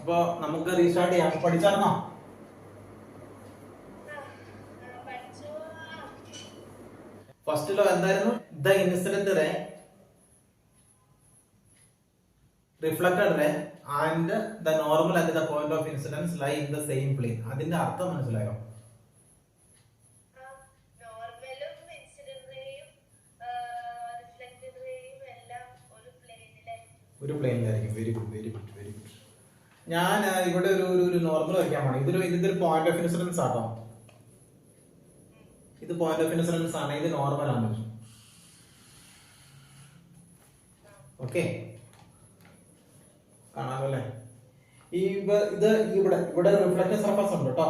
അപ്പൊ നമുക്ക് റീസ്റ്റാർട്ട് ചെയ്യാം. പഠിച്ചായിരുന്നോ? ഫസ്റ്റ് ലോ എന്തായിരുന്നു? The incident ray, reflected ray and the normal at the point of incidence lie in the same plane. അതിന്റെ അർത്ഥം മനസ്സിലായോ? ഒരു പ്ലെയിനിലായിരിക്കും. Very good, very good, very good. ഞാൻ ഇവിടെ ഒരു നോർമൽ വരയ്ക്കാൻ പോകണം. ഇതൊരു പോയിന്റ് ഓഫ് ഇൻസിഡൻസ് ആട്ടോ. ഇത് പോയിന്റ് ഓഫ് ഇൻസിഡൻസ് ആണ്, ഇത് നോർമൽ ആണ്. ഓക്കെ, കാണാമല്ലോ അല്ലേ? ഇത് ഇവിടെ റിഫ്ലക്റ്റീവ് സർഫസ് ഉണ്ട് കേട്ടോ.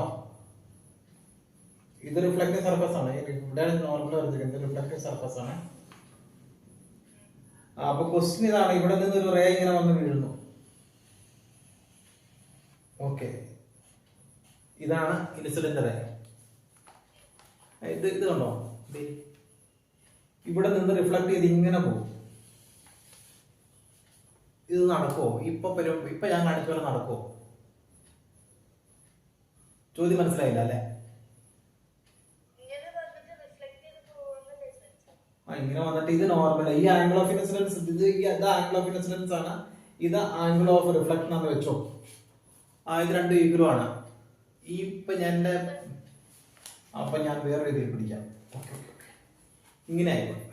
ഇത് റിഫ്ലക്റ്റീവ് സർഫസ് ആണ്. ഇവിടെ നോർമൽ വരുന്നത് റിഫ്ലക്റ്റീവ് സർഫസ് ആണ്. അപ്പൊ ക്വസ്റ്റ്യൻ ഇതാണ്, ഇവിടെ നിന്ന് ഒരു റേ ഇങ്ങനെ വന്ന് വീഴുന്നു. ഓക്കെ, ഇതാണ് ഇൻസിഡന്റ് റേ. ഇത് കണ്ടോ, ഇവിടെ നിന്ന് റിഫ്ലക്ട് ചെയ്ത് ഇങ്ങനെ പോകും. ഇത് നടക്കുമോ? ഇപ്പൊ ഞാൻ കാണിച്ച പോലെ നടക്കുമോ? ചോദ്യം മനസ്സിലായില്ല അല്ലെ? ഇങ്ങനെ വന്നിട്ട് ഇത് നോർമൽ, ഈ ആംഗിൾ ഓഫ് ഇൻസിഡൻസ്, ഇത് ആംഗിൾ ഓഫ് ഇൻസിഡൻസ് ആണ്, ഇത് ആംഗിൾ ഓഫ് റിഫ്ലക്ഷൻ എന്ന് വെച്ചോ. ഇത് രണ്ടും ഈക്വലും ആണ്. അപ്പൊ ഞാൻ വേറെ രീതിയിൽ പിടിക്കാം. ഇങ്ങനെ ആയിക്കോട്ടെ.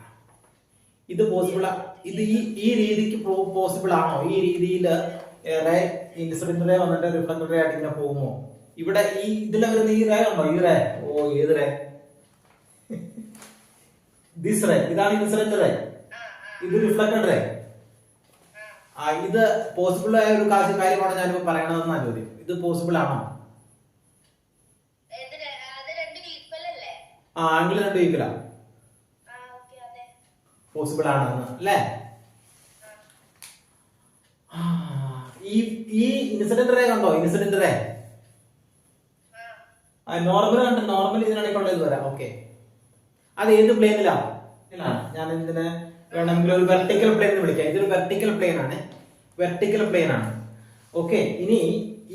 ഇത് പോസിബിൾ, ഇത് ഈ രീതിക്ക് പോസിബിൾ ആണോ? ഈ രീതിയിൽ ഇൻസിഡന്റ് റേ വന്നിട്ട് റിഫ്ലക്റ്റഡ് റേ ആയിട്ട് ഇങ്ങനെ പോകുമോ? ഇവിടെ ഇതിലെ വരുന്ന ഈ റേ ഉണ്ടോ? ഈ റേ, ഏത് റേ? ദിസ് റേ, ഇതാണ് ഇൻസിഡന്റ് റേ, ഇത് റിഫ്ലക്റ്റഡ് റേ. ഇത് പോസിബിൾ ആയ ഒരു കാര്യമാണ് ഞാനിപ്പോ പറയണതെന്നാ ചോദ്യം. ഇത് പോസിബിൾ ആണോ? ആംഗിൾ രണ്ടും ഈക്വലാ, പോസിബിൾ ആണെന്ന് അല്ലേ? ഈ ഇൻസിഡന്റ് റേ കണ്ടോ? ഇൻസിഡന്റ് റേ നോർമൽ കണ്ട്, നോർമൽ ഇതിനിടയിൽ കൊണ്ടത് വരാം. ഓക്കെ, അത് ഏത് പ്ലെയിനിലാണ്? ഞാൻ ഇതിനെ വേണമെങ്കിൽ ഒരു വെർട്ടിക്കൽ പ്ലെയിൻ എന്ന് വിളിക്കാം. ഇതൊരു വെർട്ടിക്കൽ പ്ലെയിൻ ആണ്, വെർട്ടിക്കൽ പ്ലെയിൻ ആണ്. ഓക്കെ, ഇനി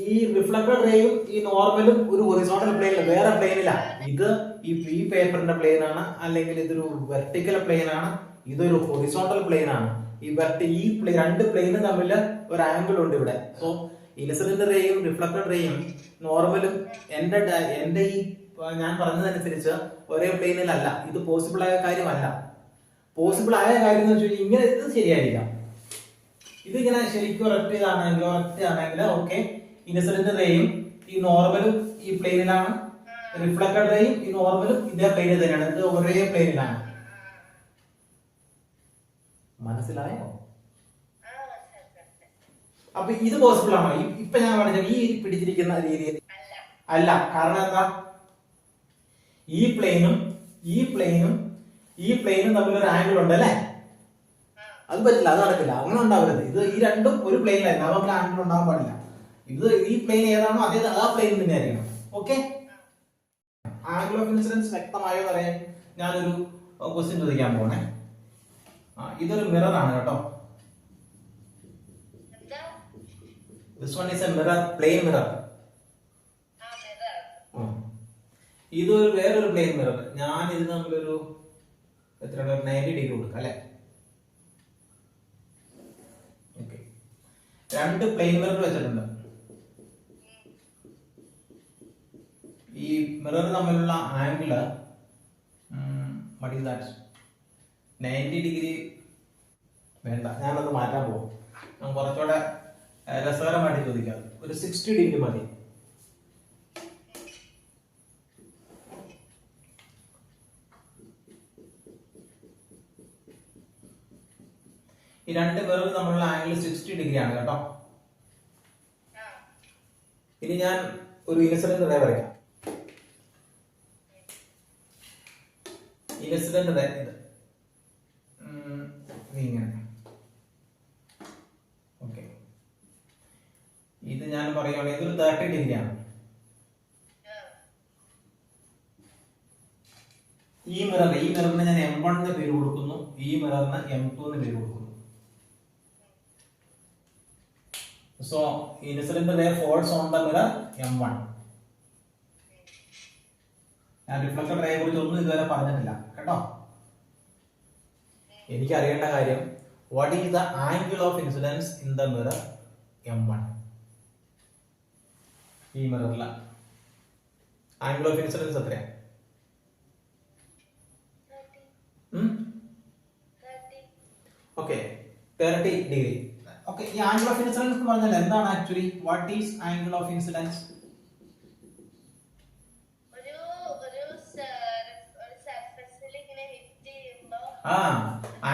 ഈ റിഫ്ലക്റ്റഡ് റേയും ഈ നോർമലും ഒരു ഹൊറിസോണ്ടൽ പ്ലെയിനിൽ, വേറെ പ്ലെയിനിലാണ്. ഇത് ഈ പേപ്പറിന്റെ പ്ലെയിൻ ആണ്, അല്ലെങ്കിൽ ഇതൊരു വെർട്ടിക്കൽ പ്ലെയിൻ ആണ്, ഇതൊരു ഹൊറിസോണ്ടൽ പ്ലെയിൻ ആണ്. രണ്ട് പ്ലെയിനും തമ്മിൽ ഒരു ആംഗിൾ ഉണ്ട് ഇവിടെ. സോ ഇൻസിഡന്റ് റേയും റിഫ്ലക്റ്റഡ് റേയും നോർമലും എന്റെ ഈ ഞാൻ പറഞ്ഞതനുസരിച്ച് ഒരേ പ്ലെയിനിലല്ല. ഇത് പോസിബിൾ ആയ കാര്യമല്ല. പോസിബിൾ ആയ കാര്യം എന്ന് വെച്ചാൽ ഇങ്ങനെ ഇത് ശരിയായിരിക്കാം. ഇതിങ്ങനെ ശരിക്കും ഒരൊറ്റ ആണെങ്കിൽ ഓക്കെ, ഇൻസിഡന്റ് റേയും ഈ നോർമലും ഈ പ്ലെയിനിലാണ്, റിഫ്ലക്റ്റഡ് റേയും ഈ നോർമലും ഇതേ പ്ലെയിനിൽ തന്നെയാണ്. ഇത് ഒരേ പ്ലെയിനിലാണ്. മനസ്സിലായോ? അപ്പൊ ഇത് പോസിബിൾ ആണോ? ഇപ്പൊ ഞാൻ പറഞ്ഞ ഈ പിടിച്ചിരിക്കുന്ന രീതിയിൽ അല്ല. കാരണം എന്താ? ഈ പ്ലെയിനും തമ്മിൽ ഒരു ആംഗിൾ ഉണ്ട് അല്ലേ? അത് പറ്റില്ല, അത് നടക്കില്ല, അങ്ങനെ ഉണ്ടാവരുത്. ഇത് ഈ രണ്ടും ഒരു പ്ലെയിനിലായിരുന്നു, അതുകൊണ്ട് ആംഗിൾ ഉണ്ടാവാൻ പാടില്ല. ഇത് ഈ പ്ലെയിൻ ഏതാണോ ആ പ്ലെയിൻ തന്നെ ആയിരിക്കണം. ഓക്കെ, ആംഗിൾ ഓഫ് ഇൻസിഡൻസ് വ്യക്തമായോ പറയാൻ ഞാനൊരു ക്വസ്റ്റ്യൻ ചോദിക്കാൻ പോണേ. ഇതൊരു മിറർ ആണ് കേട്ടോ. This one is a mirror, plain mirror. ഇതൊരു വേറൊരു പ്ലെയിൻ മിറർ. ഞാൻ ഇത് തമ്മിലൊരു 90 ഡിഗ്രി കൊടുക്കാം അല്ലെ? ഓക്കെ, രണ്ട് പ്ലെയിൻ മിറർ വെച്ചിട്ടുണ്ട്. ഈ മിറർ തമ്മിലുള്ള ആംഗിള് 90 ഡിഗ്രി വേണ്ട, ഞാനത് മാറ്റാൻ പോകും. ഞാൻ കുറച്ചുകൂടെ രസകരമായിട്ട് ചോദിക്കാം. ഒരു 60 ഡിഗ്രി മതി. ഈ രണ്ട് മിറർ തമ്മിലുള്ള ആംഗിൾ 60 ഡിഗ്രി ആണ് കേട്ടോ. ഇനി ഞാൻ ഒരു ഇൻസിഡന്റ് റേ വരയ്ക്കാം. ഇൻസിഡന്റ് റേ ഇങ്ങനെ. ഓക്കെ, ഇത് ഞാൻ പറയുകയാണെങ്കിൽ ഇതൊരു 30 ഡിഗ്രി ആണ്. ഈ മിററിന് ഞാൻ M1 എന്ന് പേര് കൊടുക്കുന്നു, ഈ മിററിന് M2 എന്ന് പേര് കൊടുക്കുന്നു. So incident ray falls on the mirror M1. ഞാൻ റിഫ്ലക്റ്റഡ് റേയെ കുറിച്ച് ഒന്നും ഇതുവരെ പറഞ്ഞിട്ടില്ല കേട്ടോ. എനിക്ക് അറിയേണ്ട കാര്യം what is the angle of incidence in the mirror M1. ഈ മിററിലെ ആംഗിൾ ഓഫ് ഇൻസിഡൻസ് എത്രയാണ്? Okay 30 degree. ഓക്കെ, ഈ ആംഗിൾ ഓഫ് ഇൻസിഡൻസ് എന്ന് പറഞ്ഞാൽ എന്താണ് actually? What is angle of incidence?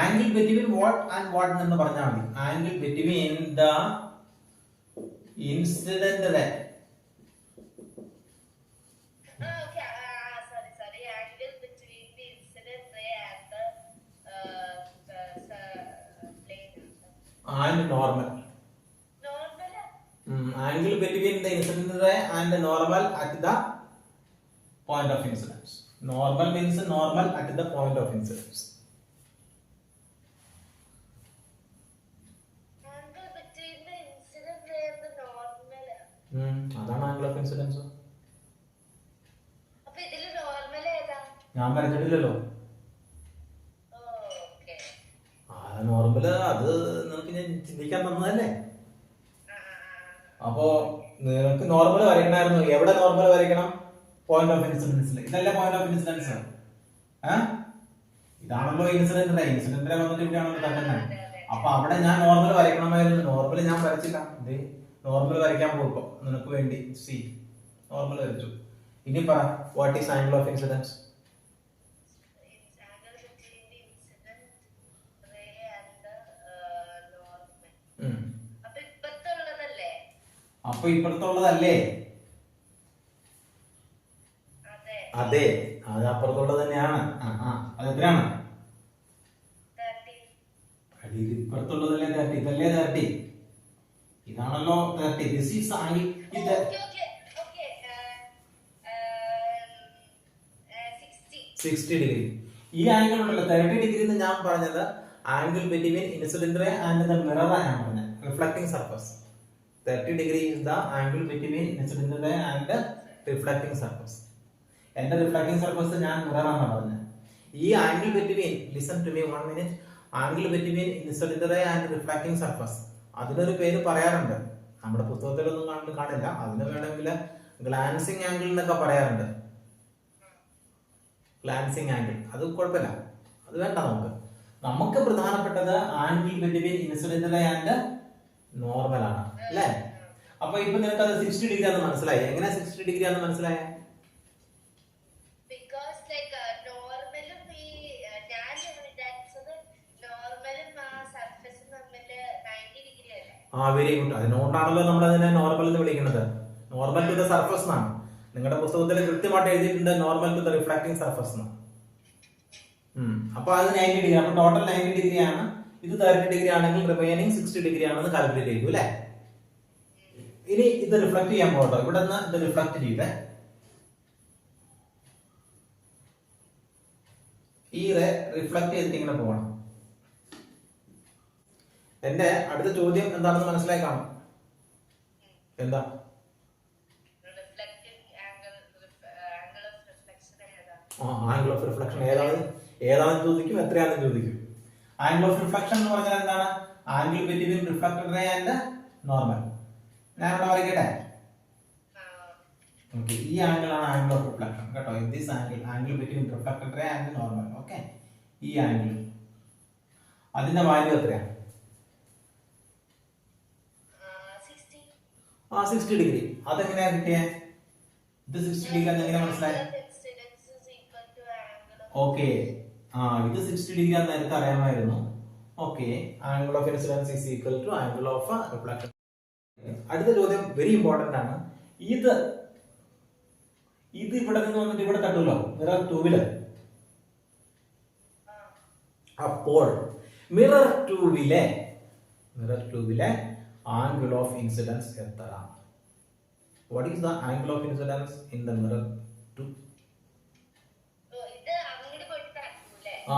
Angle between what and what എന്ന് പറഞ്ഞാൽ മതി. Angle between the incident ray. And normal. Angle between the incident ray and the normal at the point of incidence. Normal means normal at the point of incidence. Angle between the incident ray and the normal. അതാണ് angle of incidents. അപ്പോൾ ഇതിൽ normal ഏതാ? ഞാൻ പറഞ്ഞിട്ടില്ലല്ലോ. Normal അത് നിനക്ക് ഞാൻ ചിന്തിക്കാൻ തന്നതല്ലേ. അപ്പോ നിനക്ക് നോർമൽ വരയ്ക്കണമായിരുന്നു. എവിടെ നോർമൽ വരയ്ക്കണം? പോയിന്റ് ഓഫ് ഇൻസിഡൻസിൽ. ഇതല്ലേ പോയിന്റ് ഓഫ് ഇൻസിഡൻസ്? ഇതാണല്ലോ ഇൻസിഡന്റ്. ഇൻസിഡന്റ് വന്നിട്ട് ഇവിടെയാണല്ലോ തന്നെ. അപ്പൊ അവിടെ ഞാൻ നോർമൽ വരയ്ക്കണമായിരുന്നു. നോർമൽ ഞാൻ വരച്ചില്ല. ഇത് നോർമൽ വരയ്ക്കാൻ പോകുമ്പോ നിനക്ക് വേണ്ടി സി നോർമൽ വരച്ചു. ഇനി പറ, what is angle of incidents? അപ്പൊ ഇപ്പുറത്തുള്ളതല്ലേ? അതെ, അത് അപ്പുറത്തുള്ളത് തന്നെയാണ്. അത് എത്രയാണ്? ഇപ്പുറത്തുള്ളതല്ലേ 30? ഇതല്ലേ 30? ഇതാണല്ലോ 30. This is angle. ഇത് 60 ഡിഗ്രി. ഈ ആംഗിൾ ഉണ്ടല്ലോ 30 ഡിഗ്രി എന്ന് ഞാൻ പറഞ്ഞത് angle between incident ray and the mirror ആണ് പറഞ്ഞത്. Reflecting surface 30 degree is the angle between incident ray and reflecting surface. എന്റെ റിഫ്ലക്റ്റിംഗ് സർഫസ് ഞാൻ മിറർ ആണ് പറഞ്ഞത്. ഈ angle between, listen to me 1 minute, angle between incident ray and reflecting surface, അതിനൊരു പേര് പറയാറുണ്ട്. നമ്മുടെ പുസ്തകത്തിലൊന്നും കാണില്ല. അതിന് വേണമെങ്കിൽ ഗ്ലാൻസിങ് ആംഗിൾ എന്നൊക്കെ പറയാറുണ്ട്. ഗ്ലാൻസിങ് ആംഗിൾ അത് കുഴപ്പമില്ല, അത് വേണ്ട. നമുക്ക് പ്രധാനപ്പെട്ടത് angle between incident ray and normal ആണ് അല്ലേ? അപ്പൊ ഇപ്പൊ നിനക്ക് അത് 60 ഡിഗ്രി ആണെന്ന് മനസ്സിലായി. എങ്ങനെ 60 ഡിഗ്രി ആണെന്ന് മനസ്സിലായ? Very good. അതിനോണ്ടാണല്ലോ നമ്മൾ അതിനെ നോർമൽ എന്ന് വിളിക്കുന്നത്. നോർമൽ ടു ദ സർഫസ് എന്നാണ്. നിങ്ങളുടെ പുസ്തകത്തിൽ കൃത്യമായിട്ട് എഴുതിയിട്ടുണ്ട് normal to the reflecting surface എന്ന്. അപ്പൊ അത് 90 ഡിഗ്രി. അപ്പൊ ടോട്ടൽ 90 ഡിഗ്രി ആണ്. ഇത് 30 ഡിഗ്രി ആണെങ്കിൽ റിമൈനിങ് 60 ഡിഗ്രി ആണെന്ന് കാൽക്കുലേറ്റ് ചെയ്തു അല്ലേ? ഇനി ഇത് റിഫ്ലക്ട് ചെയ്യാൻ പോകട്ടോ. ഇവിടെ നിന്ന് ഇത് റിഫ്ലക്ട് ചെയ്തേ. ഈ റേ റിഫ്ലക്ട് ചെയ്തിട്ട് ഇങ്ങനെ പോകണം. എന്റെ അടുത്ത ചോദ്യം എന്താണെന്ന് മനസ്സിലായി കാണും. എന്താ? ആംഗിൾ ഓഫ് റിഫ്ലക്ഷൻ ഏതാണെന്ന് ചോദിക്കും, എത്രയാണെന്ന് ചോദിക്കും. ആംഗിൾ ഓഫ് റിഫ്ലക്ഷൻ എന്ന് പറഞ്ഞാൽ എന്താണ്? Angle between reflected ray and normal. ഞാൻ ഇവിടെ വരയ്ക്കട്ടെ. ഓക്കെ, ഈ ആംഗിൾ ആണ് ആംഗിൾ ഓഫ് റിഫ്ലക്ഷൻ കേട്ടോ. This angle between reflected ray and normal. Okay, ഈ ആംഗിൾ അതിന്റെ വാല്യൂ എത്രയാണ്? 60 ഡിഗ്രി. അതെങ്ങനെയാ കിട്ടിയേ? ഇത് 60 ഡിഗ്രി എങ്ങനെ മനസ്സിലായി? ഓക്കെ, ഇത് 60 ഡിഗ്രി ആണെന്ന് നേരത്തെ അറിയാമായിരുന്നു. Okay, angle of incidence is equal to angle of reflection. അടുത്ത ചോദ്യം വെരി ഇമ്പോർട്ടന്റ് ആണ്. ഇത് ഇവിടെ നിന്ന് വന്നിട്ട് ഇവിടെ തട്ടുമല്ലോ മിറർ 2-ല്. അപ്പോൾ മിറർ 2-ലെ ആംഗിൾ ഓഫ് ഇൻസിഡൻസ് എത്ര? What is the angle of incidence in the mirror 2?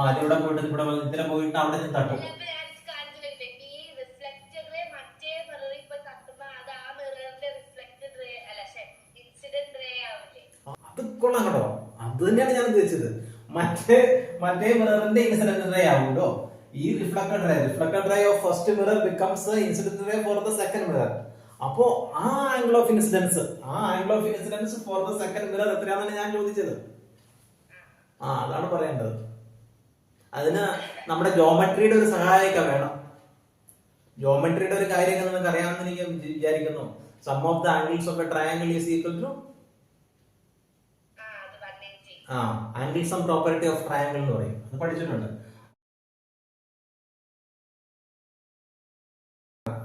അതിവിടെ പോയിട്ട് ഇതിലെ പോയിട്ട് അവിടെ തട്ടും. കൊള്ളാം കേട്ടോ. അത് തന്നെയാണ് ഞാൻ ഉദ്ദേശിച്ചത്. മറ്റേ മിററിന്റെ ഇൻസിഡന്റ് റേ ആവുമല്ലോ ഈ reflected ray of first mirror becomes incident ray for the second mirror. അപ്പോ ആ angle of incidence for the second mirror എത്രയാണെന്ന് ഞാൻ ചോദിച്ചത്. അതാണ് പറയേണ്ടത്. അതിന് നമ്മുടെ ജോമെട്രിയുടെ ഒരു സഹായമൊക്കെ വേണം. ജോമെട്രിയുടെ ഒരു കാര്യമൊക്കെ നിങ്ങൾക്ക് അറിയാമെന്ന് എനിക്ക് വിചാരിക്കുന്നു. Sum of the angles of a triangle is equal to angle sum property of triangle എന്ന് പറയും. അത് പഠിച്ചിട്ടുണ്ട്.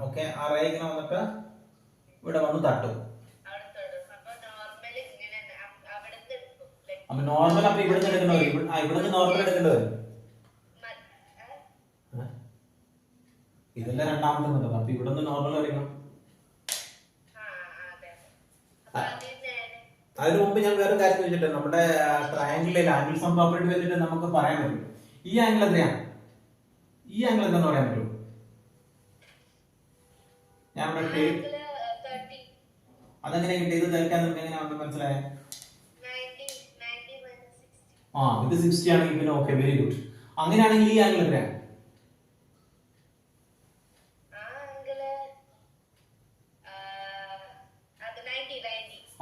ഓക്കെ, ആ റേ ഇങ്ങനെ വന്നിട്ട് ഇവിടെ വന്ന് തട്ടും. അപ്പൊ നോർമൽ അപ്പൊ ഇവിടുന്ന് എടുക്കേണ്ടി വരും. ഇവിടുന്ന് നോർമൽ എടുക്കേണ്ടി വരും. ഇതല്ല രണ്ടാമത്തെ മിറർ. അപ്പൊ ഇവിടുന്ന് നോർമൽ വരയ്ക്കണം. അതിനു മുമ്പ് ഞാൻ വേറെ കാര്യം ചോദിച്ചിട്ട്, നമ്മുടെ ട്രയാംഗിളിൽ ആംഗിൾ സം പ്രോപ്പർട്ടി വെച്ചിട്ട് നമുക്ക് പറയാൻ പറ്റും ഈ ആംഗിൾ എത്രയാണ്, ഈ ആംഗിൾ എന്താന്ന് പറയാൻ പറ്റും. ഞാൻ അതെങ്ങനെ കിട്ടി? ഇത് തൽക്കാൻ നമുക്ക് എങ്ങനെയാണെന്ന് മനസ്സിലായ? ഇത് 60 ആണെങ്കിൽ പിന്നെ ഓക്കെ, വെരി ഗുഡ്. അങ്ങനെയാണെങ്കിൽ ഈ ആംഗിൾ എത്രയാണ്?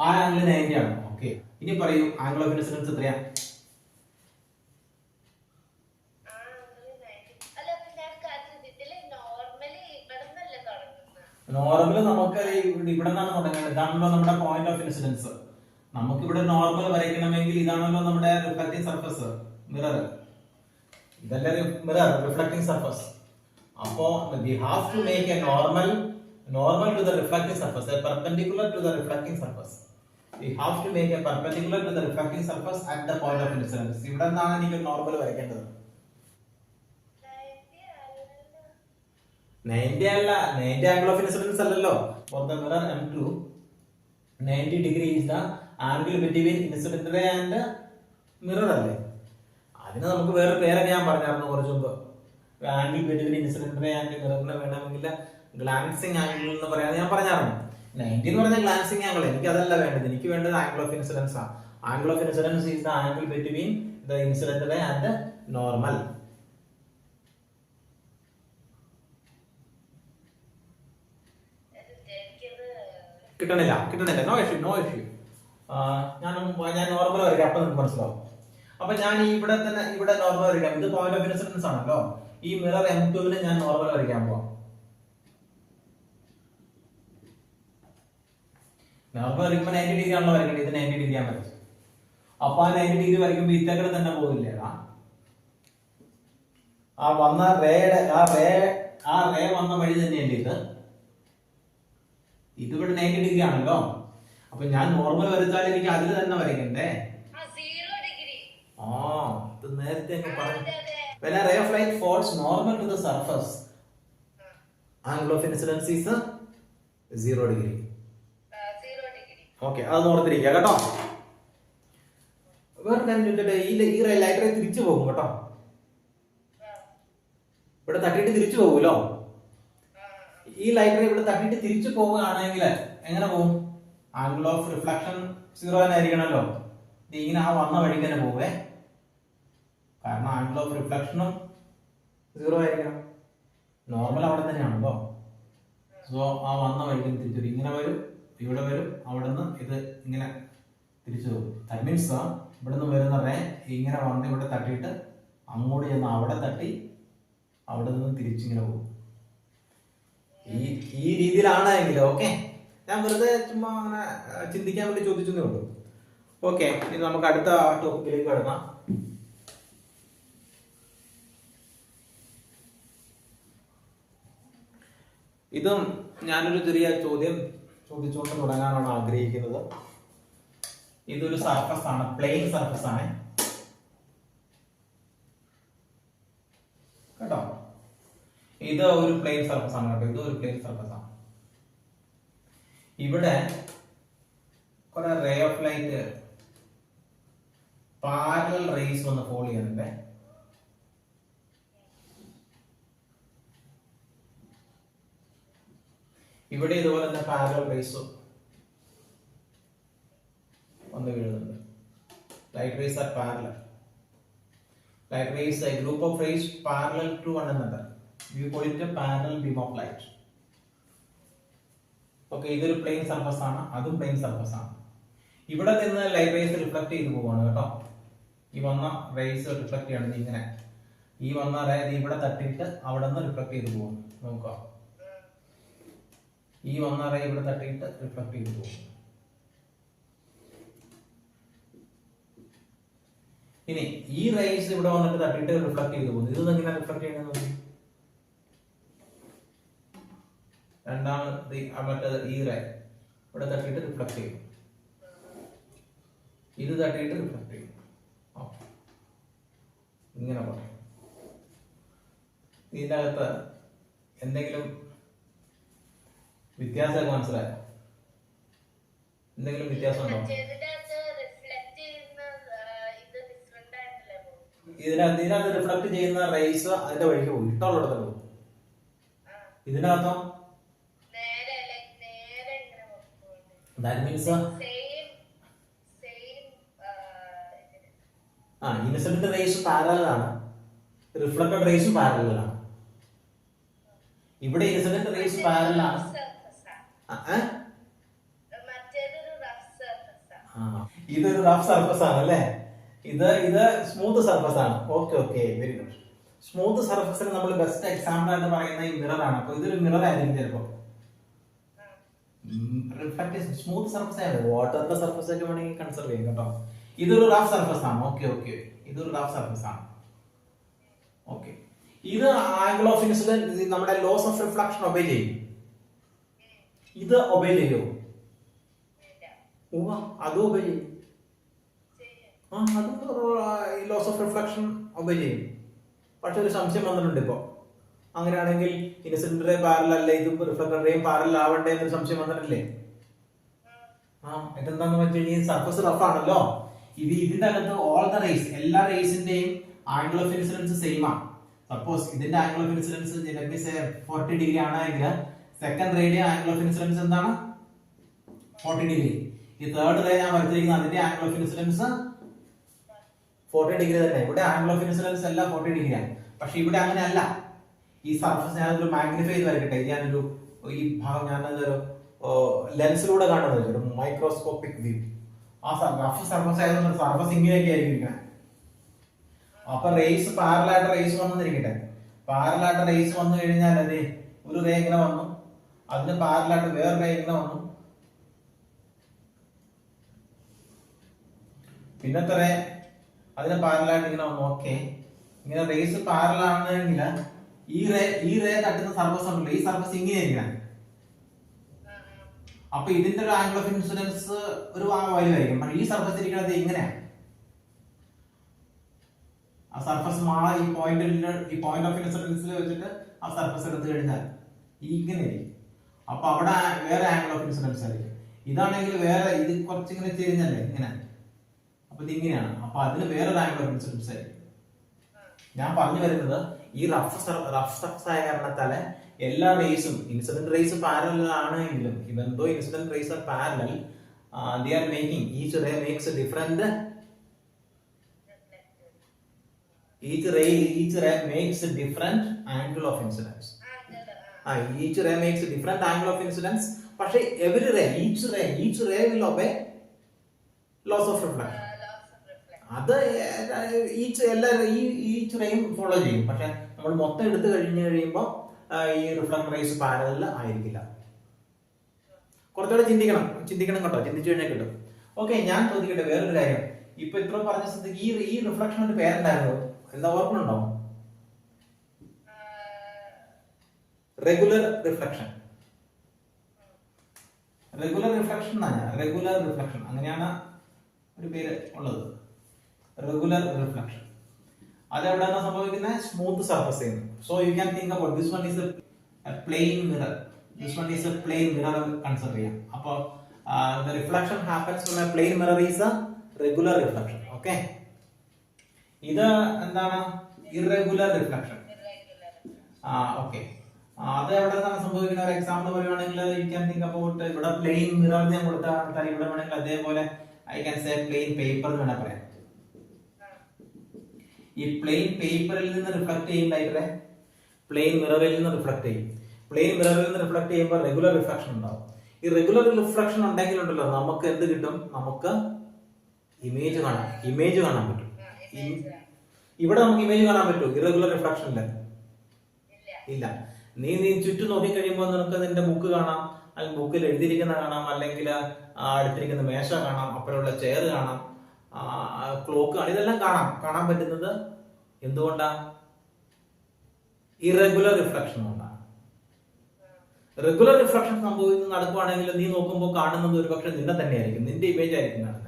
ആ ആംഗിൾ 90 ആണ്. ഓക്കെ, ഇനി പറയൂ ആംഗിൾ ഓഫ് ഇൻസിഡൻസ് എത്രയാണ്? നോർമൽ നമുക്ക് ഇവിടെ നിന്നാണ് തുടങ്ങേണ്ടത്. ഇതാണല്ലോ നമ്മുടെ പോയിന്റ് ഓഫ് ഇൻസിഡൻസ്. നമുക്ക് ഇവിടെ നോർമൽ വരയ്ക്കണമെങ്കിൽ ഇതാണല്ലോ നമ്മുടെ റിഫ്ലക്റ്റിംഗ് സർഫസ്, മിറർ. ഇതല്ലേ മിറർ, റിഫ്ലക്റ്റിംഗ് സർഫസ്. അപ്പോ we have to make a normal to the reflecting surface, a perpendicular to the reflecting surface. We have to make a perpendicular to the reflecting surface at the point of incidence. ഇവിടെ നിന്നാണ് എനിക്ക് normal വരയ്ക്കേണ്ടത്. 90 അല്ല, 90 angle of incidence അല്ലല്ലോ. For the mirror M2, 90 degree is the angle between incident ray and mirror അല്ലേ. അതിന് നമുക്ക് വേറെ പേരൊക്കെ ഞാൻ പറഞ്ഞായിരുന്നു കുറച്ച് മുമ്പ്. Angle between incident ray and മിററിന് വേണമെങ്കിൽ ഗ്ലാൻസിങ് ആംഗിൾ എന്ന് പറയാൻ ഞാൻ പറഞ്ഞായിരുന്നു. 90 എന്ന് പറഞ്ഞാൽ ഗ്ലാൻസിങ് ആംഗിൾ. എനിക്ക് അതല്ല വേണ്ടത്. എനിക്ക് വേണ്ടത് ആംഗിൾ ഓഫ് ഇൻസിഡൻസ് ആണ്. Angle of incidence is the angle between the incident ray and normal. കിട്ടണില്ല. No issue. ഞാൻ നോർമൽ വരയ്ക്കാം, അപ്പൊ നിങ്ങൾക്ക് മനസ്സിലാവും. അപ്പൊ ഞാൻ ഇവിടെ നോർമൽ വരയ്ക്കാം. ഇത് പോയിന്റ് ഓഫ് ഇൻസിഡൻസ് ആണല്ലോ. ഈ മിറർ M2 ഞാൻ നോർമൽ വരയ്ക്കാൻ പോവാം. നോർമൽ വരയ്ക്കുമ്പോൾ 90 ഡിഗ്രി ആണല്ലോ വരയ്ക്കേണ്ടത്. ഇത് 90 ഡിഗ്രി ആണ് വരച്ചത്. അപ്പൊ ആ 90 ഡിഗ്രി വരയ്ക്കുമ്പോൾ ഇത്തക്കടെ തന്നെ പോകില്ലേ? ആ വന്ന റേയുടെ ആ റേ വന്ന വഴി തന്നെയല്ലേ ഇത്. ഇതിവിടെ 90 ഡിഗ്രി ആണല്ലോ. അപ്പൊ ഞാൻ നോർമൽ വരച്ചാൽ എനിക്ക് അതിൽ തന്നെ വരയ്ക്കണ്ടേ? ഇത് നേരത്തെ പറഞ്ഞു. When a ray of light falls normal to the surface, angle of incidence is 0 degree. Okay, അത് ഓർത്തിരിക്കുക കേട്ടോ. വേറെ കാര്യം ചോദിച്ചിട്ട്, ഈ ലൈറ്റ് റേ തിരിച്ചു പോകും കേട്ടോ. ഇവിടെ തട്ടിയിട്ട് തിരിച്ചു പോകുമല്ലോ. ഈ ലൈറ്റ് റേ ഇവിടെ തട്ടിയിട്ട് തിരിച്ചു പോവുകയാണെങ്കിൽ എങ്ങനെ പോകും? ആംഗിൾ ഓഫ് റിഫ്ലക്ഷൻ 0 തന്നെ ആയിരിക്കണമല്ലോ. ഇത് ഇങ്ങനെ ആ വന്ന വഴി തന്നെ പോവേ. കാരണം ആംഗിൾ ഓഫ് റിഫ്ലക്ഷനും 0 ആയിരിക്കണം. നോർമൽ അവിടെ തന്നെയാണല്ലോ. സോ ആ വന്ന വഴിക്ക് തിരിച്ചു വരും. ഇങ്ങനെ വരും, ഇവിടെ വരും, അവിടെ നിന്ന് ഇത് ഇങ്ങനെ തിരിച്ചു പോകും. ദാറ്റ് മീൻസ് ഇവിടെ നിന്ന് വരുന്ന റേ ഇങ്ങനെ വന്ന് ഇവിടെ തട്ടിയിട്ട് അങ്ങോട്ട് ചെന്ന് അവിടെ തട്ടി അവിടെ നിന്ന് തിരിച്ചിങ്ങനെ പോകും. ഈ രീതിയിലാണെങ്കിൽ ഓക്കെ. ഞാൻ വെറുതെ ചുമ്മാ അങ്ങനെ ചിന്തിക്കാൻ വേണ്ടി ചോദിച്ചതേ ഉള്ളൂ. ഓക്കെ, ഇനി നമുക്ക് അടുത്ത ടോപ്പിക്കിലേക്ക് കടക്കാം. ഇതും ഞാനൊരു ചെറിയ ചോദ്യം ചോദിച്ചുകൊണ്ട് തുടങ്ങാനാണ് ആഗ്രഹിക്കുന്നത്. ഇതൊരു സർഫസ് ആണ്, പ്ലെയിൻ സർഫസ് ആണ് കേട്ടോ. ഇത് ഒരു പ്ലെയിൻ സർഫസ് ആണ് കേട്ടോ. ഇത് ഒരു പ്ലെയിൻ സർഫസ് ആണ്. ഇവിടെ കുറെ ray of light parallel rays വന്ന് ഫോൾ ചെയ്യുന്നുണ്ട്. ഇവിടെ ഇതുപോലെ തന്നെ പാരലൽ റേസും വന്ന് വീഴുന്നുണ്ട്. light rays are parallel. Light rays, a group of rays parallel to one another. We call it a parallel beam of light. Okay, ഇതൊരു പ്ലെയിൻ സർഫസ് ആണ്, അതും പ്ലെയിൻ സർഫസ് ആണ്. ഇവിടെ നിന്ന് ലൈറ്റ് റേസ് റിഫ്ലക്ട് ചെയ്ത് പോവാണ് കേട്ടോ. ഈ വന്ന റേസ് റിഫ്ലക്ട് ചെയ്യണത് ഇങ്ങനെ, ഈ വന്ന റേ ഇവിടെ തട്ടിയിട്ട് അവിടെ നിന്ന് റിഫ്ലക്ട് ചെയ്ത് പോകും. നോക്കുക, ഈ വന്ന റേ ഇവിടെ തട്ടിയിട്ട് റിഫ്ലക്ട് ചെയ്ത് പോകും. ഇനി ഈ റേസ് ഇവിടെ വന്നിട്ട് തട്ടിയിട്ട് റിഫ്ലക്ട് ചെയ്ത് പോകുന്നു. ഇത് എങ്ങനെ റിഫ്ലക്ട് ചെയ്യുന്നത്? രണ്ടാമത് മറ്റേത് ഈ റേ ഇവിടെ തട്ടിയിട്ട് റിഫ്ലക്ട് ചെയ്യും, ഇത് തട്ടിയിട്ട് റിഫ്ലക്ട് ചെയ്യും. ഇങ്ങനെ പറയും. ഇതിൻ്റെ അകത്ത് എന്തെങ്കിലും വ്യത്യാസമൊക്കെ മനസ്സിലായോ? എന്തെങ്കിലും വ്യത്യാസം ഉണ്ടോ? ഇതിനകത്ത് റിഫ്ലക്ട് ചെയ്യുന്ന റേസ് അതിന്റെ വഴിക്ക് പോകും, ഇഷ്ടമുള്ളിടത്ത് പോകും. ഇതിനകത്തോ that means incident rays parallel ആണ്, റിഫ്ലക്റ്റഡ് റേസും പാരലൽ ആണ്. ഇവിടെ ഇൻസിഡന്റ് റേസ് പാരലൽ ആണ്, ഇതൊരു റഫ് സർഫസ് ആണ് അല്ലേ? ഇത് സ്മൂത്ത് സർഫസ് ആണ്. Okay, very good. സ്മൂത്ത് സർഫസിന് നമ്മൾ ബെസ്റ്റ് എക്സാമ്പിൾ ആയിട്ട് പറയുന്ന ഈ മിറർ ആണ്. അപ്പൊ ഇതൊരു മിറർ ആയിരിക്കും ചിലപ്പോ. റിഫ്ലക്റ്റീവ് സ്മൂത്ത് സർഫസ് ആണ്, വാട്ടറിന്റെ സർഫസ് ഒക്കെ വേണമെങ്കിൽ കൺസിഡർ ചെയ്യാം കേട്ടോ. ഇതൊരു റഫ് സർഫസ് ആണ്. ഓക്കെ, ഇതൊരു റഫ് സർഫസ് ആണ്. ഓക്കെ, ഇത് ആംഗിൾ ഓഫ് ഇൻസിഡന്റ് നമ്മുടെ ലോസ് ഓഫ് റിഫ്ലക്ഷൻ ഒബേ ചെയ്യും. ഇത് ഒബേ ചെയ്യോ? അതും ഒബേ ചെയ്യും. അതും ലോസ് ഓഫ് റിഫ്ലക്ഷൻ ഒബേ ചെയ്യും. പക്ഷെ ഒരു സംശയം വന്നിട്ടുണ്ട് ഇപ്പൊ. അങ്ങനെയാണെങ്കിൽ ഇൻസിഡന്റ് റേ പാരലൽ അല്ലേ, ഇത് റിഫ്ലക്റ്റഡ് റേയും പാരലൽ ആവണ്ടേ എന്നൊരു സംശയം വന്നിട്ടില്ലേ? ഇതെന്താന്ന് വെച്ച് കഴിഞ്ഞാൽ സർഫസ് റഫ് ആണല്ലോ. ഇതിന്റെ അകത്ത് ഓൾ ദ റേസ്, എല്ലാ റേസിന്റെയും ആംഗിൾ ഓഫ് ഇൻസിഡൻസ് സെയിം ആണ്. സപ്പോസ് ഇതിന്റെ ആംഗിൾ ഓഫ് ഇൻസിഡൻസ് 40 ഡിഗ്രി ആണെങ്കിൽ സെക്കൻഡ് റേയുടെ ആംഗിൾ ഓഫ് ഇൻസിഡൻസ് എന്താണ്? 40 ഡിഗ്രി. ഈ തേർഡ് റേ ഞാൻ വരച്ചിരിക്കുന്ന അതിന്റെ ആംഗിൾ ഓഫ് ഇൻസിഡൻസ് 40 ഡിഗ്രി തന്നെ. ഇവിടെ ആംഗിൾ ഓഫ് ഇൻസിഡൻസ് എല്ലാം 40 ഡിഗ്രിയാണ്. പക്ഷെ ഇവിടെ അങ്ങനെ അല്ല. ഈ സർഫസ് ഞാനൊരു മാഗ്നിഫൈ ചെയ്ത് വരയ്ക്കട്ടെ. ഞാനൊരു ഈ ഭാഗം ഞാനതൊരു ലെൻസിലൂടെ കാണുന്നത്, ഒരു മൈക്രോസ്കോപ്പിക് വ്യൂ. ആ റഫ് സർഫസ് ആയതുകൊണ്ട് സർഫസ് ഇങ്ങനെയൊക്കെ ആയിരിക്കും. അപ്പൊ റേസ് പാരലായിട്ട് റേസ് വന്നിരിക്കട്ടെ. പാരലായിട്ട് റേസ് വന്നു കഴിഞ്ഞാൽ അത് ഒരു റേ ഇങ്ങനെ വന്നു, അതിന് പാരലായിട്ട് വേറെ റേ ഇങ്ങനെ വന്നു, പിന്നത്തെ റേ അതിന് പാരലായിട്ട് ഇങ്ങനെ വന്നു. ഓക്കെ, ഇങ്ങനെ റേസ് പാരലാണെങ്കിൽ ഈ റേ തട്ടുന്ന സർഫസ് ഉണ്ടല്ലോ, ഈ സർഫസ് ഇങ്ങനെ ആയിരിക്കണം. അപ്പൊ ഇതിന്റെ ഒരു ആംഗിൾ ഓഫ് ഇൻസിഡൻസ് ഒരു വാല്യൂ. പക്ഷെ ഈ സർഫസ് ഇരിക്കുന്നത് ഇങ്ങനെയാണ്. ആ സർഫസ് ഈ പോയിന്റ് ഓഫ് ഇൻസിഡൻസിൽ വെച്ചിട്ട് ആ സർഫസ് എടുത്തു കഴിഞ്ഞാൽ ഇങ്ങനെ ആയിരിക്കും. അപ്പൊ അവിടെ വേറെ ആംഗിൾ ഓഫ് ഇൻസിഡൻസ് ആയിരിക്കും. ഇതാണെങ്കിൽ വേറെ, ഇത് കുറച്ചിങ്ങനെ ചെയ്യുന്നല്ലേ ഇങ്ങനെ, അപ്പൊ ഇത് ഇങ്ങനെയാണ്. അപ്പൊ അതിന് വേറൊരു ആംഗിൾ ഓഫ് ഇൻസിഡൻസ് ആയിരിക്കും. ഞാൻ പറഞ്ഞു വരുന്നത് ഈ റഫ് സർഫസ് ആയ കാരണത്താല് എല്ലാ റേസും ഇൻസിഡന്റ് റേസ് പാരലൽ ആണെങ്കിലും, even though incident rays are parallel, they are making each ray makes a different each ray makes a different angle of incidence. Each ray makes a different angle of incidence. പക്ഷേ every ray each ray will obey laws of reflection. അത് each റേയും follow ചെയ്യും. പക്ഷെ നമ്മൾ മൊത്തം എടുത്തു കഴിയുമ്പോൾ ഈ reflection raise parallel ആയിരിക്കില്ല. കുറച്ചുകൂടെ ചിന്തിക്കണം കേട്ടോ. ചിന്തിച്ചു കഴിഞ്ഞാൽ കിട്ടും. ഓക്കെ, ഞാൻ ചോദിക്കട്ടെ വേറൊരു കാര്യം. ഇപ്പൊ ഇത്ര പറഞ്ഞ സ്ഥിതിക്ക് ഈ റിഫ്ലക്ഷൻ ഒരു പേരുണ്ടായിരുന്നു, എന്താ ഓർമ്മയുണ്ടോ? റെഗുലർ റിഫ്ലക്ഷൻ അങ്ങനെയാണ് ഒരു പേര് ഉള്ളത്. റെഗുലർ റിഫ്ലക്ഷൻ അതെവിടെയാണ് സംഭവിക്കുന്നത്? Smooth surface. So you can think about this one is a plane mirror. Consider ചെയ്യാം. അപ്പൊ the reflection happens from a plane mirror is a regular reflection. Okay, ഇത് എന്താണ്? irregular reflection. ഓക്കെ, അത് എവിടെയാണ് സംഭവിക്കുന്ന ഒരു എക്സാമ്പിൾ പറയുകയാണെങ്കിൽ യു ക്യാൻ തിങ്ക് അബൌട്ട്, ഇവിടെ പ്ലെയിൻ മിറർ ഞാൻ കൊടുത്ത ഇവിടെ വേണമെങ്കിൽ അതേപോലെ I can say plain paper എന്ന് വേണമെങ്കിൽ പറയാം. ഈ പ്ലെയിൻ പേപ്പറിൽ നിന്ന് റിഫ്ലക്ട് ചെയ്യുന്നതായിട്ടേ പ്ലെയിൻ മിററിൽ നിന്ന് റിഫ്ലക്ട് ചെയ്യും. പ്ലെയിൻ മിററിൽ നിന്ന് റിഫ്ലക്ട് ചെയ്യുമ്പോൾ റെഗുലർ റിഫ്ലക്ഷൻ ഉണ്ടാവും. ഈ റെഗുലർ റിഫ്ലക്ഷൻ ഉണ്ടെങ്കിലുണ്ടല്ലോ നമുക്ക് എന്ത് കിട്ടും? നമുക്ക് ഇമേജ് കാണാൻ പറ്റും. ഇവിടെ നമുക്ക് ഇമേജ് കാണാൻ പറ്റും ഇറഗുലർ റിഫ്ലക്ഷൻ ഇല്ല. നീ ചുറ്റും നോക്കി കഴിയുമ്പോൾ നിനക്ക് നിന്റെ ബുക്ക് കാണാം, അല്ലെങ്കിൽ ബുക്കിൽ എഴുതിയിരിക്കുന്ന കാണാം, അല്ലെങ്കിൽ അടുത്തിരിക്കുന്ന മേശ കാണാം, അപ്പുറമുള്ള ചെയർ കാണാം, ക്ലോക്ക് കാണാം. ഇതെല്ലാം കാണാൻ പറ്റുന്നത് എന്തുകൊണ്ടാ? ഇറഗുലർ റിഫ്ലക്ഷൻ കൊണ്ടാണ്. റെഗുലർ റിഫ്ലക്ഷൻ സംഭവിച്ച് നടക്കുവാണെങ്കിൽ നീ നോക്കുമ്പോൾ കാണുന്നത് ഒരു പക്ഷെ നിന്നെ തന്നെയായിരിക്കും, നിന്റെ ഇമേജ് ആയിരിക്കും കാണുന്നത്.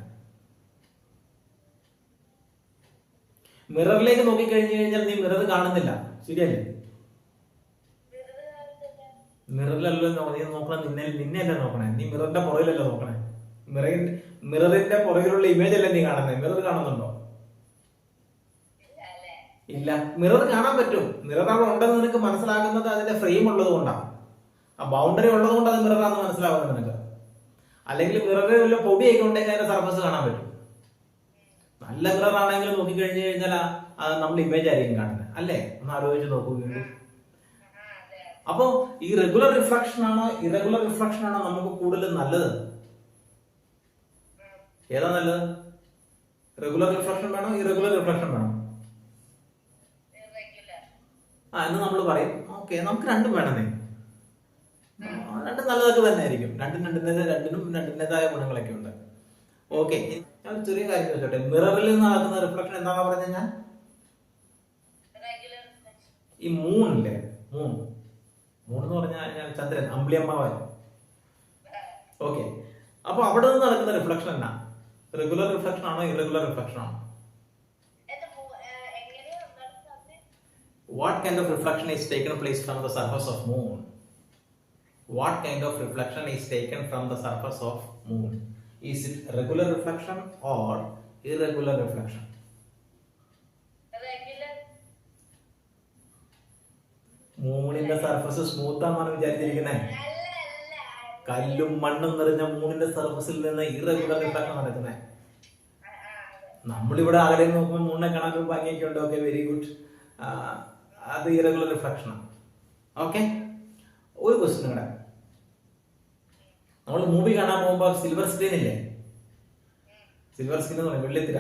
മിററിലേക്ക് നോക്കിക്കഴിഞ്ഞു കഴിഞ്ഞാൽ നീ മിറർ കാണുന്നില്ല, ശരിയല്ലേ? മിററിലല്ലോ നീ നോക്കണം, നിന്നെയല്ല നോക്കണേ, നീ മിററിന്റെ പുറകിലല്ലോ നോക്കണേ. മിററിന്റെ പുറകിലുള്ള ഇമേജ് അല്ലേ നീ കാണുന്നത്? മിറർ കാണുന്നുണ്ടോ? ഇല്ല. മിറർ കാണാൻ പറ്റും. മിറർ അവിടെ ഉണ്ടെന്ന് നിനക്ക് മനസ്സിലാകുന്നത് അതിന്റെ ഫ്രെയിം ഉള്ളത് കൊണ്ടാണ്, ആ ബൗണ്ടറി ഉള്ളത് കൊണ്ട് അത് മിററാന്ന് മനസ്സിലാവുന്നത് നിനക്ക്. അല്ലെങ്കിൽ മിററിൽ വല്ല പൊടിയൊക്കെ ഉണ്ടെങ്കിൽ അതിന്റെ സർഫസ് കാണാൻ പറ്റും. നല്ല മിറർ ആണെങ്കിൽ നോക്കിക്കഴിഞ്ഞു കഴിഞ്ഞാൽ നമ്മൾ ഇമേജ് ആയിരിക്കും കാണുന്നത്, അല്ലേ? ഒന്ന് ആലോചിച്ച് നോക്കൂ വീണ്ടും. അപ്പോ ഈ റെഗുലർ റിഫ്ലക്ഷൻ ആണോ ഇറഗുലർ റിഫ്ലക്ഷൻ ആണോ നമുക്ക് കൂടുതൽ നല്ലത്? ഏതാ നല്ലത്? റെഗുലർ റിഫ്ലക്ഷൻ വേണോ ഇറഗുലർ റിഫ്ലക്ഷൻ വേണോ? എന്ന് നമ്മൾ പറയും ഓക്കെ, നമുക്ക് രണ്ടും വേണമെന്നേ. രണ്ടും നല്ലതൊക്കെ തന്നെ ആയിരിക്കും. രണ്ടിനും രണ്ടിൻ്റെതായ ഗുണങ്ങളൊക്കെ ഉണ്ട്. ഓക്കെ, ഞാൻ ഒരു ചെറിയ കാര്യം ചോദിച്ചോട്ടെ. മിററിൽ നിന്ന് നടക്കുന്ന റിഫ്ലക്ഷൻ എന്താണെന്ന് പറഞ്ഞാൽ ഞാൻ ഈ മൂണില്ലേ, മൂൺ എന്ന് പറഞ്ഞാൽ ചന്ദ്രൻ, അമ്പിളിയമ്മാവൻ. ഓക്കെ, അപ്പൊ അവിടെ നിന്ന് നടക്കുന്ന റിഫ്ലക്ഷൻ എന്നാ? റെഗുലർ റിഫ്ലക്ഷൻ ആണോ ഇറഗുലർ റിഫ്ലക്ഷൻ ആണോ? What kind of reflection is taken place from the surface of moon? What kind of reflection is taken from the surface of moon? Is it regular reflection or irregular reflection? Regular. മൂണിന്റെ surface smooth ആണെന്നാണ് വിചാരിച്ചിരിക്കുന്നത്. കല്ലും മണ്ണും നിറഞ്ഞ മൂണിന്റെ സർഫസിൽ നിന്ന് irregular reflection നടക്കുന്നത്. നമ്മളിവിടെ അകലെ നോക്കുമ്പോൾ മൂണിനെ കാണാൻ ഒരു ഭംഗിയൊക്കെ ഉണ്ട്. Okay, very good. അത് ഇറഗുലർ റിഫ്ലക്ഷൻ ആണ്. ഓക്കെ, ഒരു ക്വസ്റ്റ്യൻ കൂടെ. നമ്മൾ മൂവി കാണാൻ പോകുമ്പോൾ സിൽവർ സ്ക്രീൻ ഇല്ലേ? സിൽവർ സ്ക്രീൻ എന്ന് പറയും വെള്ളിത്തിര,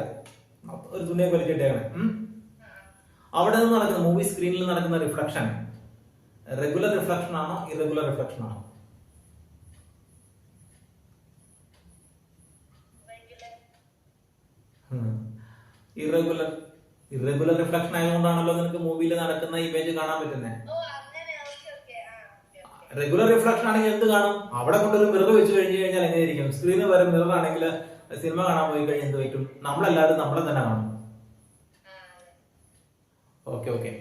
ഒരു തുണിയെ വലിച്ചിട്ടേക്കണേ. അവിടെ നിന്ന് നടക്കുന്ന മൂവി സ്ക്രീനിൽ നടക്കുന്ന റിഫ്ലക്ഷൻ റെഗുലർ റിഫ്ലക്ഷൻ ആണോ ഇറഗുലർ റിഫ്ലക്ഷൻ ആണോ? ഇറഗുലർ റിഫ്ലക്ഷൻ ആയതുകൊണ്ടാണല്ലോ നിനക്ക് മൂവിയിൽ നടക്കുന്ന ഇമേജ് കാണാൻ പറ്റുന്നത്. റെഗുലർ റിഫ്ലക്ഷൻ ആണെങ്കിൽ എന്ത് കാണും? അവിടെ കൊണ്ടൊരു മിറർ വെച്ച് കഴിഞ്ഞു കഴിഞ്ഞാൽ എങ്ങനെയായിരിക്കും? സ്ക്രീന് വരെ മിറർ ആണെങ്കിൽ സിനിമ കാണാൻ പോയി കഴിഞ്ഞാൽ എന്ത് പറ്റും? നമ്മളല്ലാതെ നമ്മളെ തന്നെ കാണും. ഓക്കെ ഓക്കെ,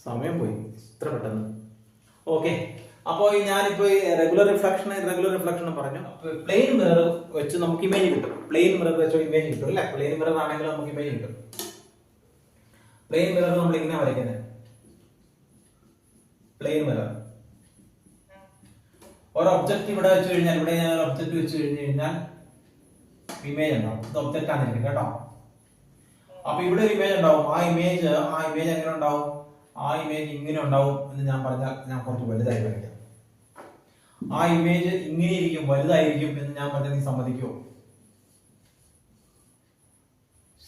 സമയം പോയി ഇത്ര പെട്ടെന്ന്. ഓക്കെ, അപ്പോ ഞാനിപ്പോ റെഗുലർ റിഫ്ലക്ഷൻ ഇറഗുലർ റിഫ്ലക്ഷൻ പറഞ്ഞു. പ്ലെയിൻ മിറർ വെച്ച് നമുക്ക് ഇമേജ് കിട്ടും. പ്ലെയിൻ മിറർ വെച്ച് ഇമേജ് കിട്ടും അല്ലെ? പ്ലെയിൻ മിറർ ആണെങ്കിൽ നമുക്ക് ഇമേജ് കിട്ടും. പ്ലെയിൻ മിറർ നമ്മൾ ഇങ്ങനെ വരയ്ക്കുന്നത്. പ്ലെയിൻ മിറർ ഒരു ഒബ്ജക്റ്റ് ഇവിടെ വെച്ച് കഴിഞ്ഞാൽ, ഇവിടെ ഞാൻ ഒരു ഒബ്ജക്റ്റ് വെച്ച് കഴിഞ്ഞു കഴിഞ്ഞാൽ ഇമേജ് ഉണ്ടാവും. ഇത് ഒബ്ജക്റ്റ് ആണ് എനിക്ക് കേട്ടോ. അപ്പൊ ഇവിടെ ഒരു ഇമേജ് ഉണ്ടാവും. ആ ഇമേജ് എങ്ങനെ ഉണ്ടാവും? ആ ഇമേജ് ഇങ്ങനെ ഉണ്ടാവും എന്ന് ഞാൻ പറഞ്ഞാൽ ഞാൻ കുറച്ച് വലുതായി വരയ്ക്കാം. ആ ഇമേജ് ഇങ്ങനെ ഇരിക്കും, വലുതായിരിക്കും എന്ന് ഞാൻ പറഞ്ഞാൽ നീ സമ്മതിക്കുമോ?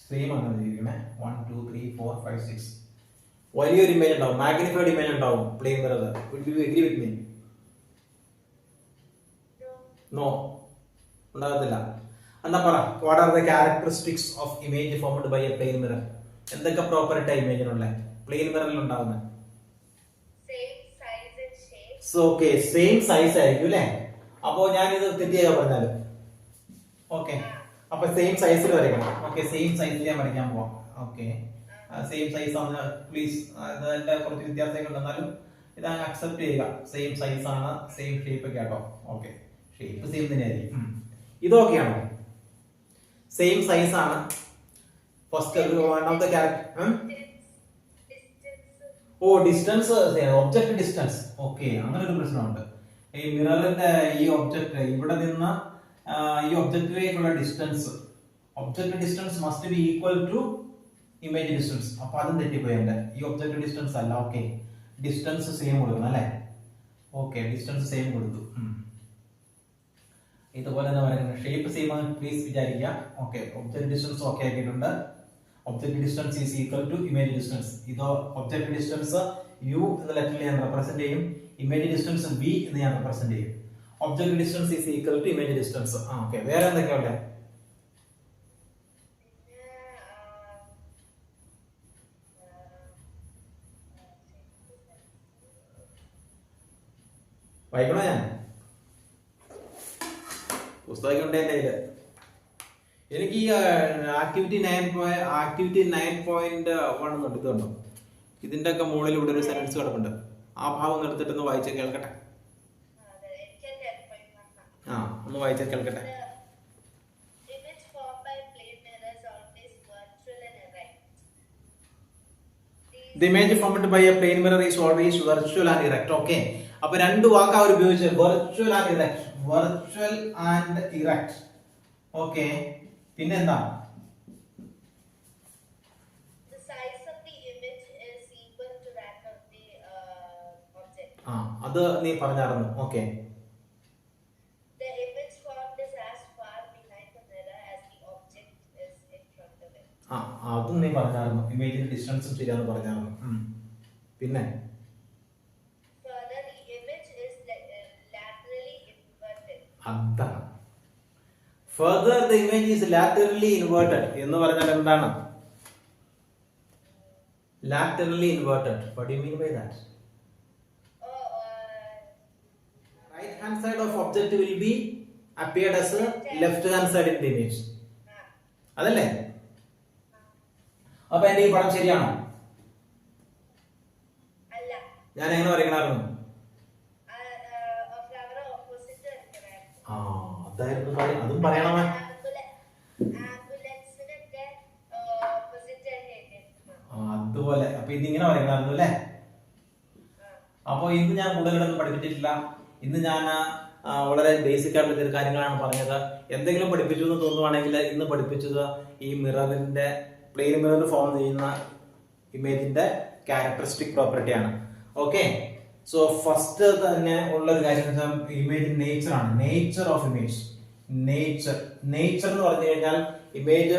സെയിം ആണ് ഇരിക്കണേ. 1 2 3 4 5 6 വലിയൊരു ഇമേജ് ഉണ്ടാവും, മാഗ്നിഫൈഡ് ഇമേജ് ഉണ്ടാവും plain mirror. Will you agree with me? No, ഉണ്ടാകത്തില്ല. എന്നാ പറ, what are the characteristics of image formed by a plane mirror? എന്തൊക്കെ പ്രോപ്പർട്ടി ഇമേജിനുള്ള പ്ലെയിൻ മിററിൽ ഉണ്ടാകുന്നത്? ഓക്കെ, സെയിം സൈസ് ആയിരിക്കും അല്ലേ? അപ്പോ ഞാനിത് തെറ്റിയാ പറഞ്ഞാല് ഓക്കെ, അപ്പൊ സെയിം സൈസിൽ വരയ്ക്കണം. ഓക്കെ, സെയിം സൈസിൽ ഞാൻ വരയ്ക്കാൻ പോവാം. ഓക്കെ, സെയിം സൈസ് ആണ് പ്ലീസ്. ഇതിന്റെ കുറച്ച് വ്യത്യാസമൊക്കെ ഉണ്ടെന്നാലും ഇത് അക്സെപ്റ്റ് ചെയ്യുക. സെയിം സൈസ് ആണ്, സെയിം ഷേപ്പ് ഒക്കെ ആട്ടോ. ഓക്കെ, ഷേപ്പ് സെയിം തന്നെയായിരിക്കും. ഇതൊക്കെയാണോ? സെയിം സൈസ് ആണ്. First one of the character. ഓ, ഡിസ്റ്റൻസ്, ഒബ്ജക്ട് ഡിസ്റ്റൻസ്. ഓക്കെ, അങ്ങനെ ഒരു പ്രശ്നമുണ്ട്. ഈ മിററിന്റെ ഈ ഒബ്ജക്ട് ഇവിടെ നിന്ന് ഈ ഒബ്ജക്റ്റിലേക്കുള്ള distance object distance must be equal to image distance. അപ്പൊ അതും തെറ്റിപ്പോയി എന്റെ. ഈ ഒബ്ജക്റ്റ് ഡിസ്റ്റൻസ് അല്ല. ഓക്കെ, ഡിസ്റ്റൻസ് സെയിം കൊടുക്കണം അല്ലേ? ഓക്കെ, ഡിസ്റ്റൻസ് സെയിം കൊടുത്തു. ഇതുപോലെ എന്താ പറയുന്നത്, ഷേപ്പ് സെയിം ആണ് പ്ലീസ് വിചാരിക്കുക. ഓക്കെ, ഒബ്ജക്റ്റ് ഡിസ്റ്റൻസ് ഓക്കെ ആക്കിയിട്ടുണ്ട്. Object distance is equal to image distance. ഇതോ ഒബ്ജക്റ്റ് ഡിസ്റ്റൻസ് യു എന്ന ലെറ്ററിൽ ഞാൻ റെപ്രസെന്റ് ചെയ്യും, ഇമേജ് ഡിസ്റ്റൻസ് വി എന്ന് ഞാൻ റെപ്രസെന്റ് ചെയ്യും. Object distance is equal to image distance. Okay, വേറെ എന്തൊക്കെയാ ഉള്ളത്? വായിക്കണോ ഞാൻ? പുസ്തകം ഉണ്ട് എന്റെ കയ്യില്. എനിക്ക് ഈ ആക്ടിവിറ്റി 9.1 എടുത്തുണ്ടോ? ഇതിന്റെ ഒക്കെ മുകളിൽ ഇവിടെ ഒരു സെന്റൻസ് കിടപ്പുണ്ട്. ആ ഭാഗം ഒന്ന് എടുത്തിട്ടൊന്ന് വായിച്ച കേൾക്കട്ടെ. ആ, ഒന്ന് വായിച്ച കേൾക്കട്ടെ. The image formed by a plane mirror is always virtual and erect. Okay. അപ്പൊ രണ്ട് വാക്ക് അവർ ഉപയോഗിച്ചത് virtual and erect. Virtual and erect. Okay, പിന്നെ എന്താ? ആ, അത് നീ പറഞ്ഞായിരുന്നു. ഓക്കെ, ആ, അതും നീ പറഞ്ഞായിരുന്നു. ഇമേജിന്റെ ഡിസ്റ്റൻസും ശരിയാന്ന് പറഞ്ഞായിരുന്നു. പിന്നെ അതാണ് further the image is laterally inverted എന്ന് പറഞ്ഞാൽ എന്താണ്? laterally inverted. What do you mean by that? Right hand side of object will be appeared as a left hand side in the image. അതല്ലേ? അപ്പൊ എന്റെ ഈ പടം ശരിയാണോ? ഞാൻ എങ്ങനെ വരയ്ക്കണമായിരുന്നു? ആ, അതായിരുന്നു കാര്യം. അതും പറയണമേ. അതുപോലെ അപ്പൊ ഇതിങ്ങനെ വരയ്ക്കണമായിരുന്നു അല്ലേ? അപ്പൊ ഇന്ന് ഞാൻ കൂടുതലൊന്നും പഠിപ്പിച്ചിട്ടില്ല. ഇന്ന് ഞാൻ വളരെ ബേസിക് ആയിട്ടുള്ള ചില കാര്യങ്ങളാണ് പറഞ്ഞത്. എന്തെങ്കിലും പഠിപ്പിച്ചു എന്ന് തോന്നുവാണെങ്കിൽ ഇന്ന് പഠിപ്പിച്ചത് ഈ മിററിന്റെ പ്ലെയിൻ മിറർ ഫോം ചെയ്യുന്ന ഇമേജിന്റെ ക്യാരക്ടറിസ്റ്റിക് പ്രോപ്പർട്ടിയാണ്. ഓക്കെ, സോ ഫസ്റ്റ് തന്നെ ഉള്ള ഒരു കാര്യം ഇമേജ് നേച്ചർ ആണ്. Nature of image. നേച്ചർ എന്ന് പറഞ്ഞു കഴിഞ്ഞാൽ ഇമേജ്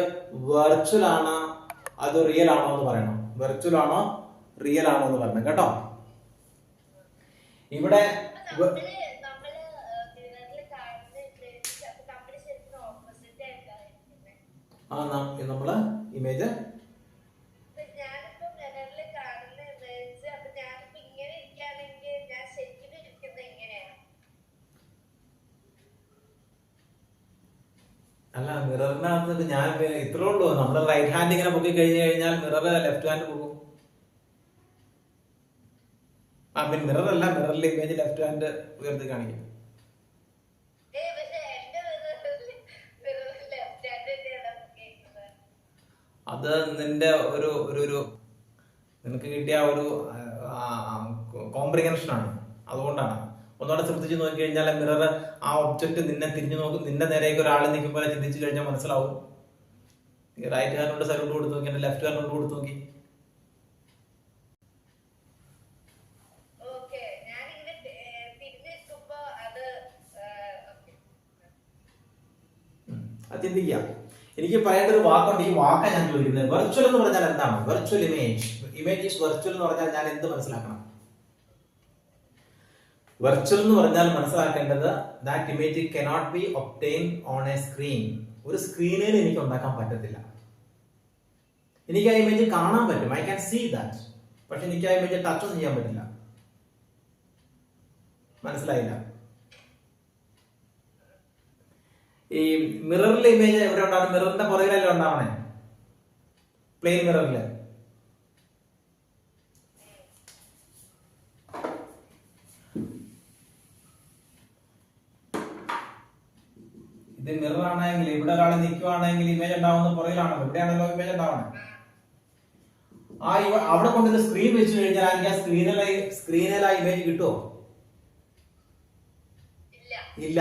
വെർച്വൽ ആണ്, അത് റിയൽ ആണോ എന്ന് പറയണം. വെർച്വൽ ആണോ റിയൽ ആണോ എന്ന് പറയണം കേട്ടോ. ഇവിടെ നമ്മള് ഇമേജ് അല്ല, മിററിനകത്ത് ഞാൻ ഇത്രേ ഉള്ളൂ. നമ്മള് റൈറ്റ് ഹാൻഡ് ഇങ്ങനെ പൊക്കി കഴിഞ്ഞു കഴിഞ്ഞാൽ മിറർ ലെഫ്റ്റ് ഹാൻഡ് പോകും. പിന്നെ മിറർ അല്ല, മിററിൽ ഇമേജ് ലെഫ്റ്റ് ഹാൻഡ് ഉയർത്തി കാണിക്കും. അത് നിന്റെ ഒരു നിനക്ക് കിട്ടിയ ഒരു കോംപ്രിഹെൻഷൻ ആണ്. അതുകൊണ്ടാണ്. ഒന്നുകൂടെ ശ്രദ്ധിച്ച് നോക്കി കഴിഞ്ഞാൽ മിറർ ആ ഒബ്ജക്ട് നിന്നെ തിരിഞ്ഞു നോക്കും. നിന്റെ നേരേക്ക് ഒരാൾ നിൽക്കുമ്പോൾ ചിന്തിച്ചു കഴിഞ്ഞാൽ മനസ്സിലാവും. റൈറ്റ് ഹാൻഡ് സൈഡ് കൊടുത്തു നോക്കി, എന്റെ ലെഫ്റ്റ് ഹാൻഡ് കൊടുത്തു നോക്കി. അത് ചിന്തിക്കുക. എനിക്ക് പറയേണ്ട ഒരു വാക്കുണ്ട്. ഈ വാക്കാണ് ഞാൻ ചോദിക്കുന്നത്. വെർച്വൽ എന്ന് പറഞ്ഞാൽ എന്താണ്? Virtual image. Image is virtual എന്ന് പറഞ്ഞാൽ ഞാൻ എന്ത് മനസ്സിലാക്കണം? വെർച്വൽ എന്ന് പറഞ്ഞാൽ മനസ്സിലാക്കേണ്ടത് that image cannot B obtain on a screen. ഒരു സ്ക്രീനിൽ എനിക്ക് ഉണ്ടാക്കാൻ പറ്റത്തില്ല. എനിക്ക് ആ ഇമേജ് കാണാൻ പറ്റും, ഐ ക്യാൻ സീ ദാറ്റ്. പക്ഷെ എനിക്ക് ആ ഇമേജ് ടച്ച് ഒന്നും ചെയ്യാൻ പറ്റില്ല. മനസ്സിലായില്ല? ഈ മിററിലെ ഇമേജ് എവിടെ ഉണ്ടാവും? മിററിന്റെ പുറകിലല്ലേ ഉണ്ടാവണേ, പ്ലെയിൻ മിററില്. ഇത് മിറർ ആണെങ്കിൽ ഇവിടെ ഒരാൾ നിൽക്കുവാണെങ്കിൽ ഇമേജ് ഉണ്ടാവുന്ന പുറകിലാണല്ലോ, ഇവിടെയാണല്ലോ ഇമേജ് ഉണ്ടാവണേ. അവിടെ കൊണ്ടൊരു സ്ക്രീൻ വെച്ച് കഴിഞ്ഞാൽ എനിക്ക് ആ സ്ക്രീനിൽ ആ ഇമേജ് കിട്ടുമോ? ഇല്ല.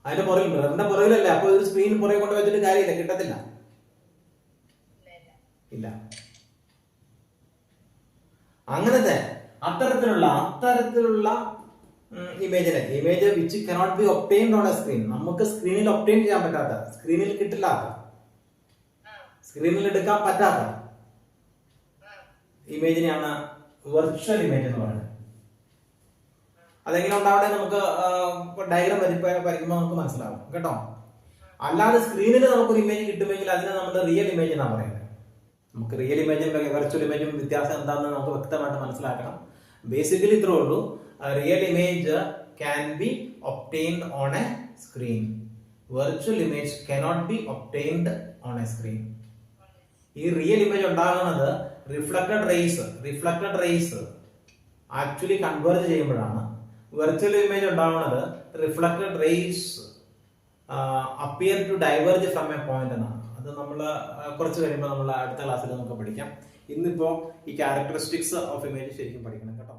അതിന്റെ പുറകിൽ മിററിന്റെ പുറകിലല്ല. അപ്പൊ ഒരു സ്ക്രീൻ പുറകെ കൊണ്ട് വെച്ചിട്ട് കാര്യമില്ല, കിട്ടത്തില്ല. ഇല്ല. അങ്ങനത്തെ അത്തരത്തിലുള്ള image which cannot be obtained on a screen. നമുക്ക് സ്ക്രീനിൽ ഒപ്റ്റൈൻ ചെയ്യാൻ പറ്റാത്ത, സ്ക്രീനിൽ കിട്ടില്ലാത്ത, സ്ക്രീനിൽ എടുക്കാൻ പറ്റാത്ത ഇമേജിനെയാണ് വെർച്വൽ ഇമേജ് എന്ന് പറയുന്നത്. അതെങ്ങനെ ഉണ്ടാവണേ നമുക്ക് ഡയഗ്രാം വരയ്ക്കുമ്പോൾ നമുക്ക് മനസ്സിലാവും കേട്ടോ. അല്ലാതെ സ്ക്രീനിൽ നമുക്കൊരു ഇമേജ് കിട്ടുമെങ്കിൽ അതിനെ നമ്മൾ റിയൽ ഇമേജ് എന്നാണ് പറയുന്നത്. നമുക്ക് റിയൽ ഇമേജും വെർച്വൽ ഇമേജും വ്യത്യാസം എന്താണെന്ന് നമുക്ക് വ്യക്തമായിട്ട് മനസ്സിലാക്കണം. ബേസിക്കലി ഇത്രേ ഉള്ളൂ. Real image can be obtained on a screen. Virtual image cannot be obtained on a screen. ഈ റിയൽ ഇമേജ് ഉണ്ടാകുന്നത് റിഫ്ലക്റ്റഡ് റേസ് ആക്ച്വലി കൺവേർജ് ചെയ്യുമ്പോഴാണ്. വെർച്വൽ ഇമേജ് ഉണ്ടാകുന്നത് reflected rays appear to diverge from a point എന്നാണ്. അത് നമ്മൾ കുറച്ച് കഴിയുമ്പോൾ നമ്മൾ അടുത്ത ക്ലാസ്സിൽ നമുക്ക് പഠിക്കാം. ഇന്നിപ്പോ ഈ ക്യാരക്ടറിസ്റ്റിക്സ് ഓഫ് ഇമേജ് ശരിക്കും പഠിക്കണം കേട്ടോ.